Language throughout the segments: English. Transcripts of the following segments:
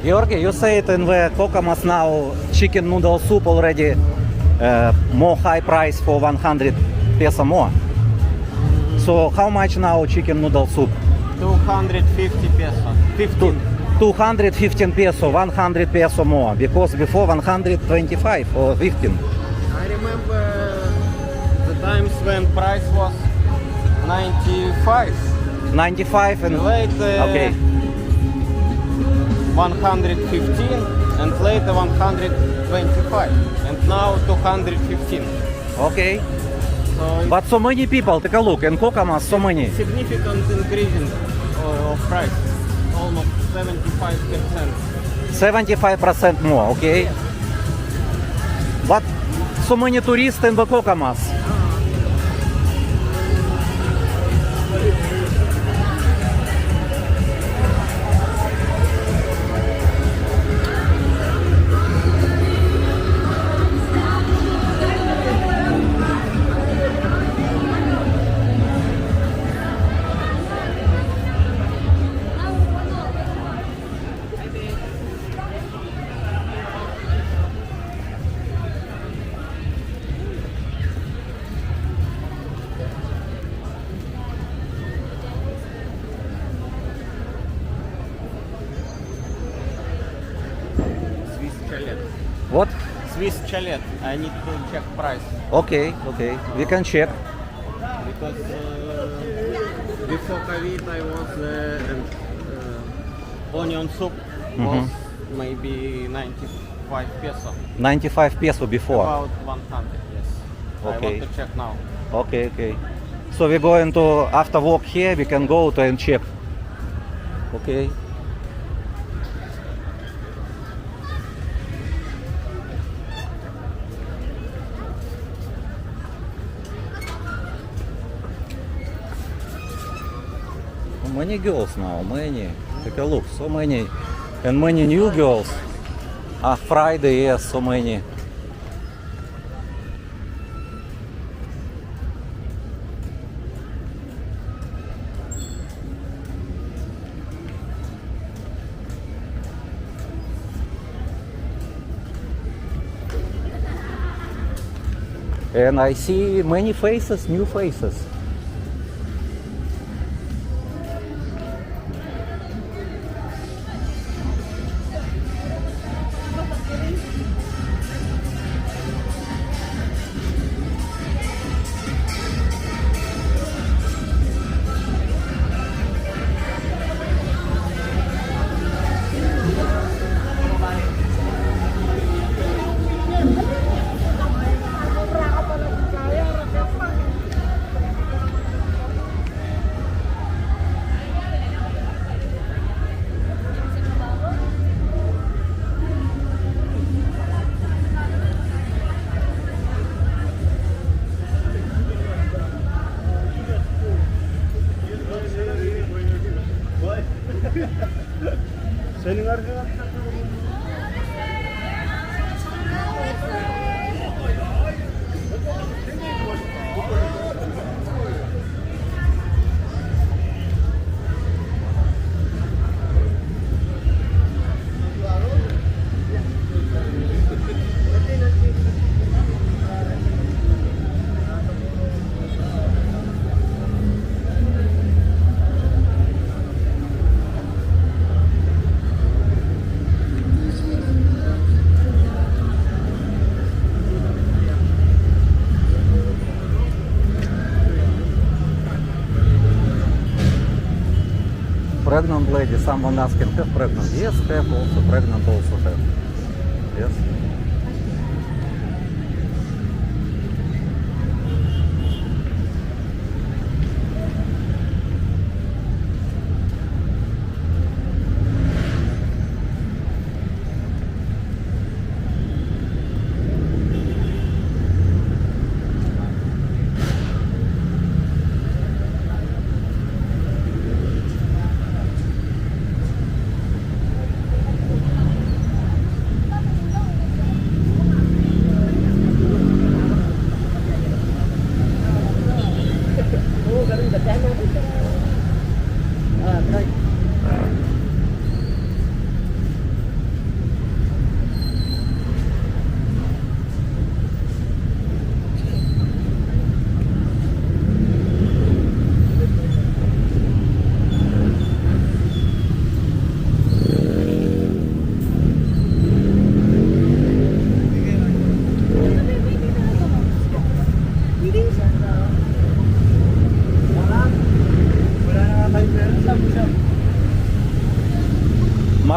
Georgi, you said in the Kokomas now chicken noodle soup already more high price for 100 peso more. So how much now chicken noodle soup? 250 peso. 15. 215 peso, 100 peso more, because before 125 or 15. I remember the times when price was 95. 95 and Later okay. 115 and later 125 and now 215. Okay. So it's But so many people, take a look, in Kokomas so many. significant increasing of price, almost 75%. 75% more, okay? But so many tourists in the Kokomas. Swiss chalet. What? Swiss chalet. I need to check price Okay, okay, we can check. because before COVID I was onion soup was maybe 95 peso. 95 peso before. About 100, yes. I Okay. want to check now. Okay, okay. So we're going to, after walk here, we can go to and check. Okay. Many girls now, many. Take a look, so many. And many new girls. Friday, yes, so many. And I see many faces, new faces. Senin arkadaşlar. Pregnant lady, someone asking, have pregnant? Yes, have also, pregnant also have. Yes.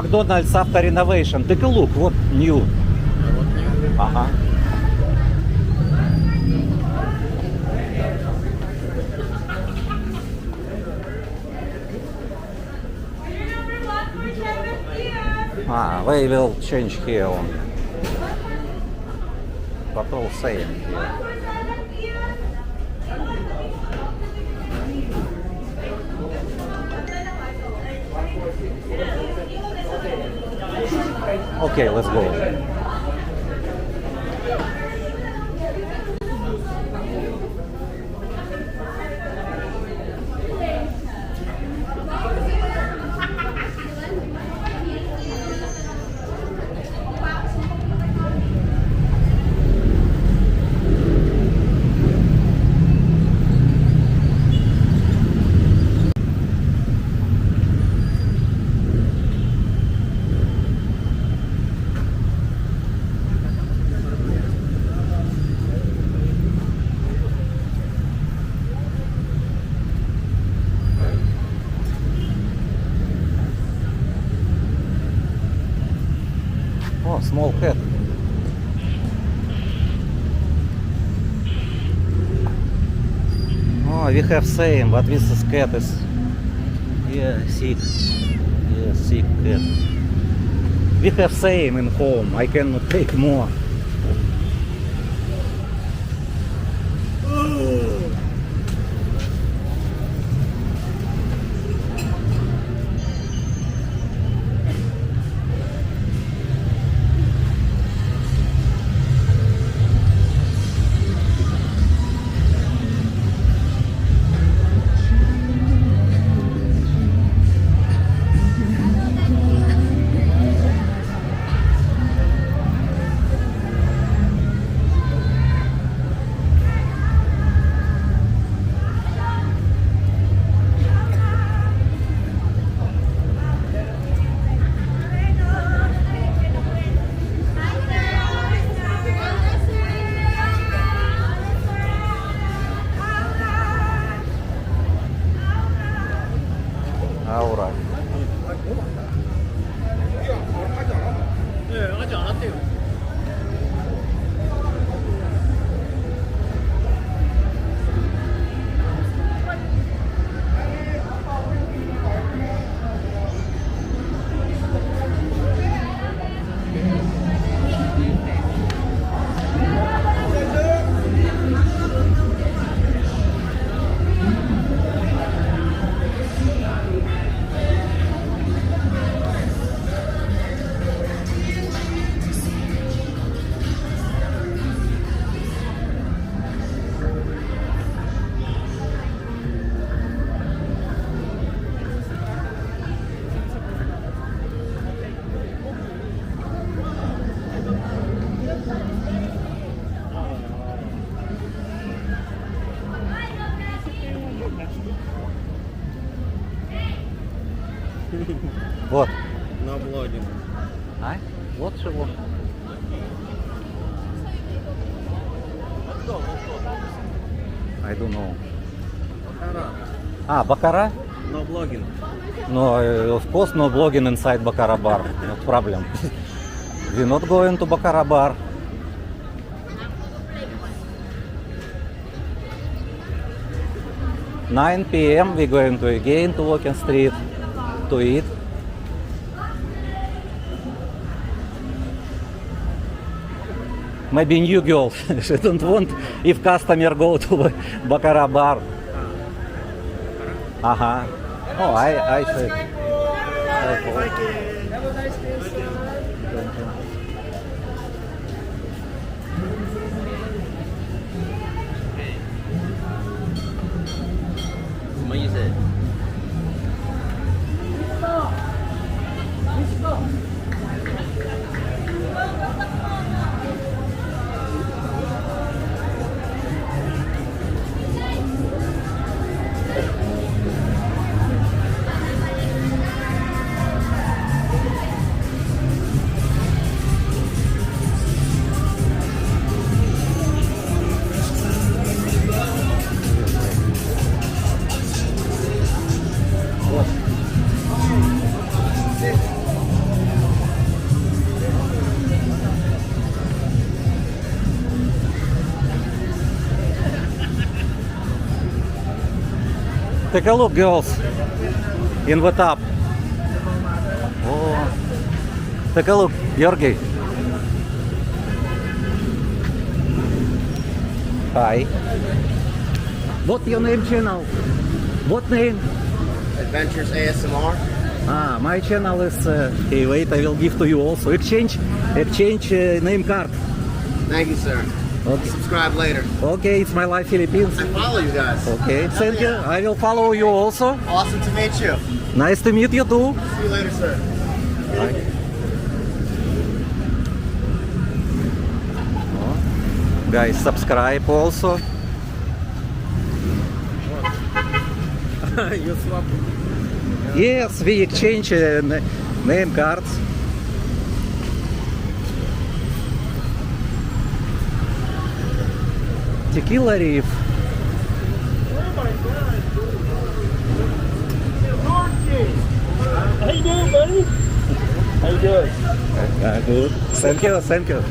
McDonald's after renovation. Take a look, what new. Вот new. Ага. They will change here on. But all same here. Okay, let's go. Oh, small cat. Oh, we have same, but this cat is sick. Yeah, sick cat. We have same in home. I cannot take more. Alright. Вот. No blogging. А? Вот чего. I don't know. Baccara? No blogging. No, of course no blogging inside Baccara bar. No problem. We're not going to Baccara bar. Nine p.m. we're going to again to Walking Street to eat. Maybe new girl. She don't want if customer go to Baccara bar. Ага. Oh, I said. Take a look, girls, in the top. Oh, take a look, Georgi. Hi. What's your name channel? What name? Adventures ASMR. Ah, my channel is. Hey, wait, I will give to you also. Exchange name card. Thank you, sir. Okay. Subscribe later. Okay, it's my life Philippines. I follow you guys. Okay, thank you. I will follow you also. Awesome to meet you. Nice to meet you too. See you later, sir. Guys, subscribe also. You swap. Yes, we exchange name cards. Tequila Reef. How you doing, buddy? How you doing? Good. Thank you, thank you.